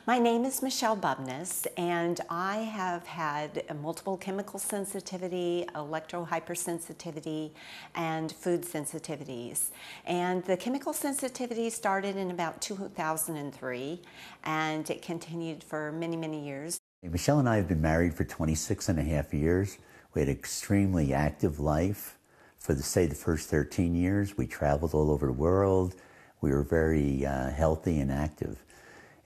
My name is Michelle Bubness, and I have had multiple chemical sensitivity, electro-hypersensitivity, and food sensitivities. And the chemical sensitivity started in about 2003, and it continued for many, many years. Michelle and I have been married for 26 and a half years. We had an extremely active life. For the first 13 years, we traveled all over the world. We were very healthy and active.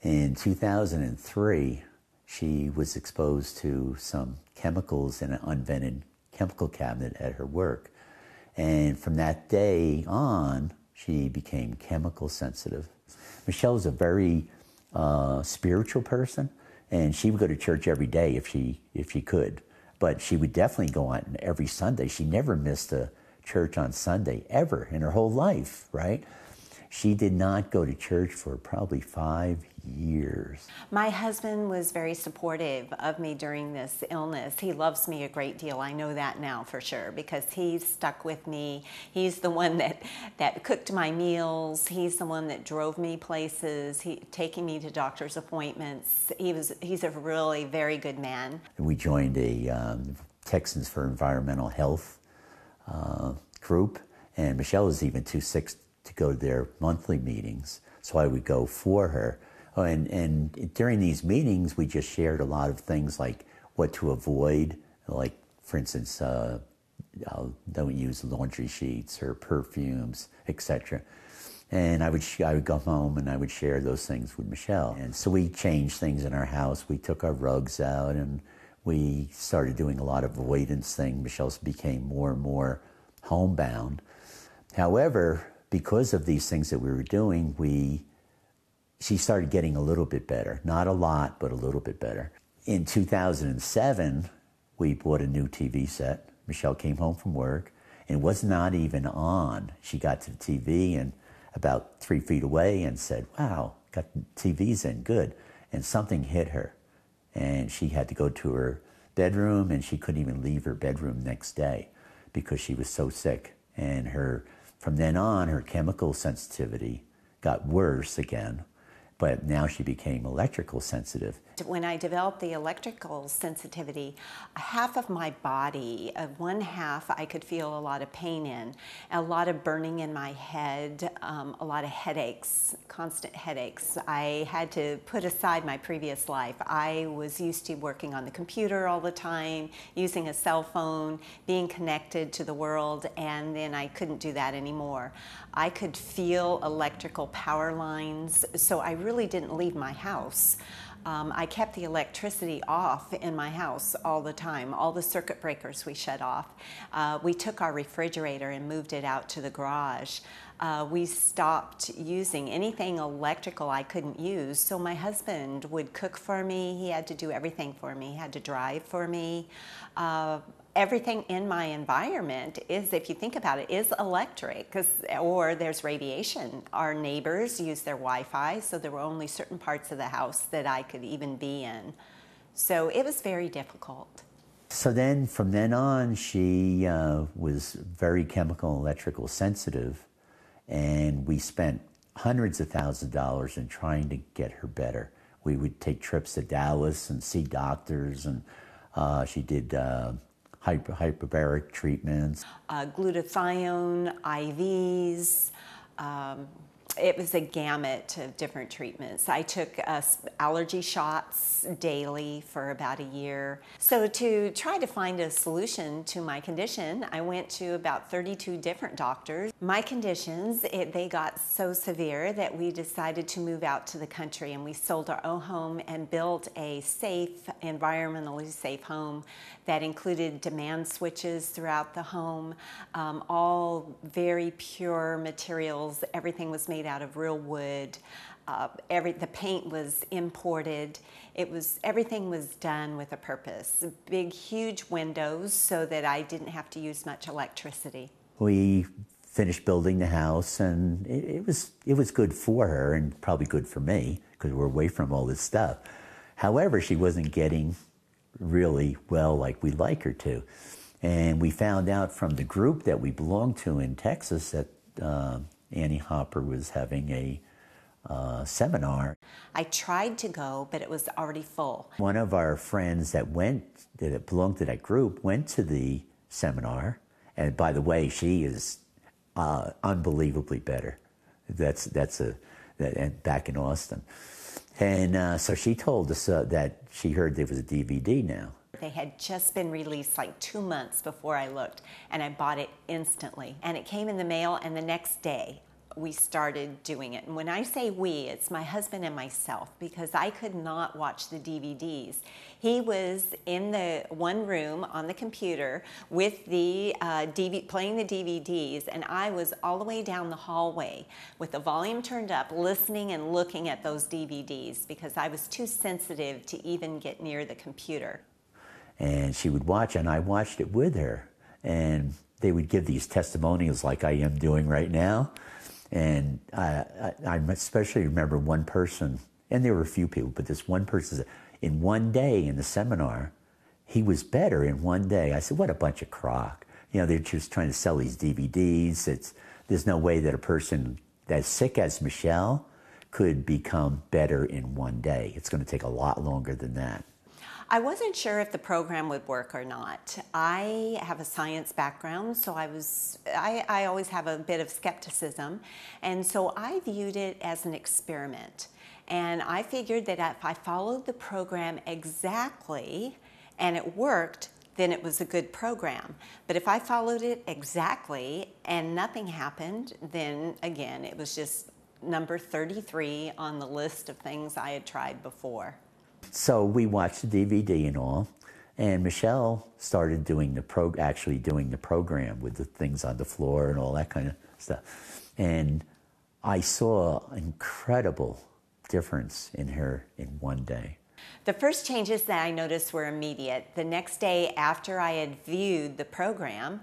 In 2003, she was exposed to some chemicals in an unvented chemical cabinet at her work. And from that day on, she became chemical sensitive. Michelle is a very spiritual person, and she would go to church every day if she could. But she would definitely go on every Sunday. She never missed a church on Sunday, ever, in her whole life, right? She did not go to church for probably 5 years. My husband was very supportive of me during this illness. He loves me a great deal. I know that now for sure because he's stuck with me. He's the one that cooked my meals. He's the one that drove me places, taking me to doctor's appointments. He's a really very good man. We joined a Texans for Environmental Health group, and Michelle was even too sick to go to their monthly meetings, so I would go for her. Oh, and during these meetings, we just shared a lot of things like what to avoid, like, for instance, don't use laundry sheets or perfumes, etc. And I would go home and I would share those things with Michelle. And so we changed things in our house. We took our rugs out and we started doing a lot of avoidance things. Michelle became more and more homebound. However, because of these things that we were doing, she started getting a little bit better. Not a lot, but a little bit better. In 2007, we bought a new TV set. Michelle came home from work and it was not even on. She got to the TV and about 3 feet away and said, "Wow, got TVs in, good." And something hit her. And she had to go to her bedroom and she couldn't even leave her bedroom next day because she was so sick. And from then on, her chemical sensitivity got worse again, but now she became electrical sensitive. When I developed the electrical sensitivity, half of my body, one half I could feel a lot of pain in, a lot of burning in my head, a lot of headaches, constant headaches. I had to put aside my previous life. I was used to working on the computer all the time, using a cell phone, being connected to the world, and then I couldn't do that anymore. I could feel electrical power lines, so I really didn't leave my house. I kept the electricity off in my house all the time. All the circuit breakers we shut off. We took our refrigerator and moved it out to the garage. We stopped using anything electrical I couldn't use, so my husband would cook for me. He had to do everything for me. He had to drive for me. Everything in my environment is, if you think about it, is electric, or there's radiation. Our neighbors use their Wi-Fi, so there were only certain parts of the house that I could even be in. So it was very difficult. So then, from then on, she was very chemical and electrical sensitive, and we spent hundreds of thousands of dollars in trying to get her better. We would take trips to Dallas and see doctors, and she did hyperbaric treatments. Glutathione, IVs, it was a gamut of different treatments. I took allergy shots daily for about a year. So to try to find a solution to my condition, I went to about 32 different doctors. My conditions, they got so severe that we decided to move out to the country, and we sold our own home and built a safe, environmentally safe home that included demand switches throughout the home, all very pure materials. Everything was made out of real wood. The paint was imported. Everything was done with a purpose. Big, huge windows so that I didn't have to use much electricity. We finished building the house, and it was good for her and probably good for me because we're away from all this stuff. However, she wasn't getting really well like we'd like her to. And we found out from the group that we belonged to in Texas that Annie Hopper was having a seminar. I tried to go, but it was already full. One of our friends that belonged to that group went to the seminar, and by the way, she is unbelievably better. And back in Austin. And so she told us that she heard there was a DVD now. They had just been released like 2 months before I looked, and I bought it instantly. And it came in the mail, and the next day we started doing it. And when I say we, it's my husband and myself, because I could not watch the DVDs. He was in the one room on the computer with the playing the DVDs, and I was all the way down the hallway with the volume turned up, listening and looking at those DVDs, because I was too sensitive to even get near the computer. And she would watch, and I watched it with her. And they would give these testimonials like I am doing right now. And I especially remember one person, and there were a few people, but this one person, in one day in the seminar, he was better in one day. I said, what a bunch of crock. You know, they're just trying to sell these DVDs. There's no way that a person as sick as Michelle could become better in one day. It's going to take a lot longer than that. I wasn't sure if the program would work or not. I have a science background, so I always have a bit of skepticism, and so I viewed it as an experiment. And I figured that if I followed the program exactly and it worked, then it was a good program. But if I followed it exactly and nothing happened, then again, it was just number 33 on the list of things I had tried before. So we watched the DVD and all, and Michelle started doing actually doing the program with the things on the floor and all that kind of stuff. And I saw an incredible difference in her in one day. The first changes that I noticed were immediate. The next day after I had viewed the program,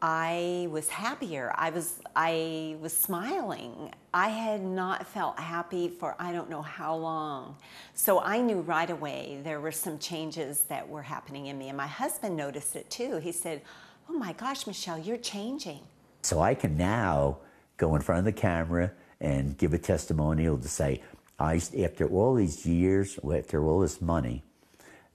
I was happier. I was smiling. I had not felt happy for I don't know how long. So I knew right away there were some changes that were happening in me. And my husband noticed it too. He said, oh my gosh, Michelle, you're changing. So I can now go in front of the camera and give a testimonial to say, after all these years, after all this money,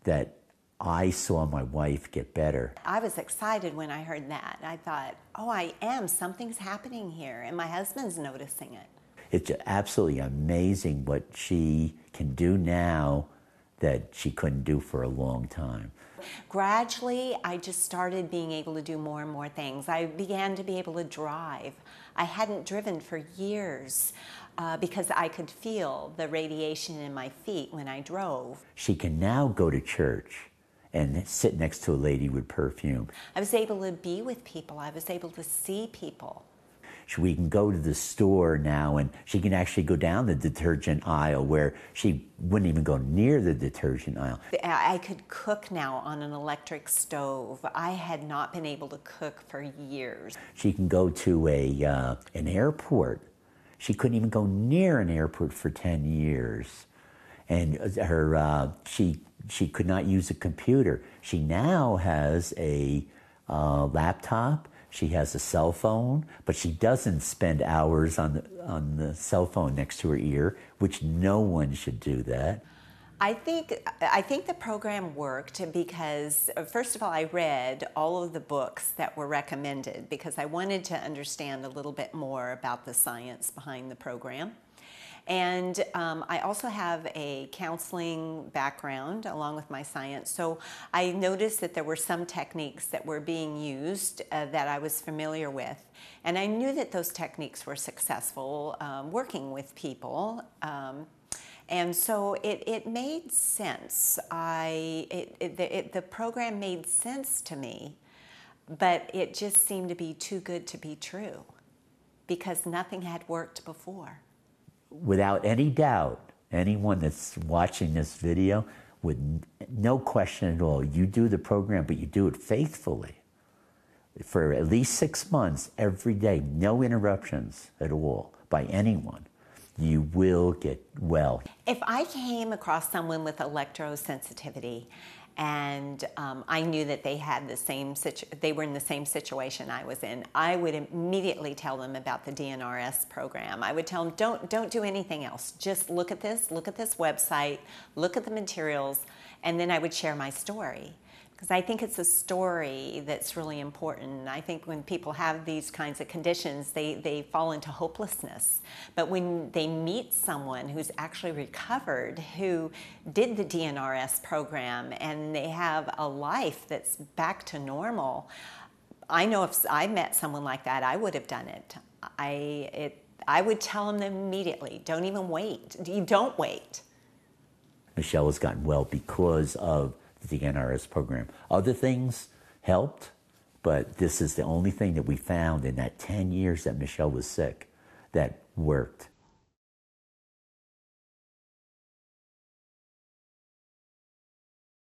that I saw my wife get better. I was excited when I heard that. I thought, oh, something's happening here, and my husband's noticing it. It's absolutely amazing what she can do now that she couldn't do for a long time. Gradually, I just started being able to do more and more things. I began to be able to drive. I hadn't driven for years because I could feel the radiation in my feet when I drove. She can now go to church and sit next to a lady with perfume. I was able to be with people. I was able to see people. We can go to the store now, and she can actually go down the detergent aisle where she wouldn't even go near the detergent aisle. I could cook now on an electric stove. I had not been able to cook for years. She can go to an airport. She couldn't even go near an airport for 10 years. And she could not use a computer. She now has a laptop. She has a cell phone, but she doesn't spend hours on the cell phone next to her ear, which no one should do that. I think the program worked because, first of all, I read all of the books that were recommended because I wanted to understand a little bit more about the science behind the program. And I also have a counseling background along with my science. So I noticed that there were some techniques that were being used that I was familiar with. And I knew that those techniques were successful working with people. And so it made sense. The program made sense to me, but it just seemed to be too good to be true because nothing had worked before. Without any doubt, anyone that's watching this video, with no question at all, you do the program, but you do it faithfully for at least 6 months, every day, no interruptions at all by anyone. you will get well. If I came across someone with electrosensitivity and I knew that they had they were in the same situation I was in, I would immediately tell them about the DNRS program. I would tell them, don't do anything else. Just look at this website, look at the materials, and then I would share my story. Because I think it's a story that's really important. I think when people have these kinds of conditions, they fall into hopelessness. But when they meet someone who's actually recovered, who did the DNRS program, and they have a life that's back to normal, I know if I met someone like that, I would have done it. I would tell them immediately, don't even wait. You don't wait. Michelle has gotten well because of the NRS program. Other things helped, but this is the only thing that we found in that 10 years that Michelle was sick that worked.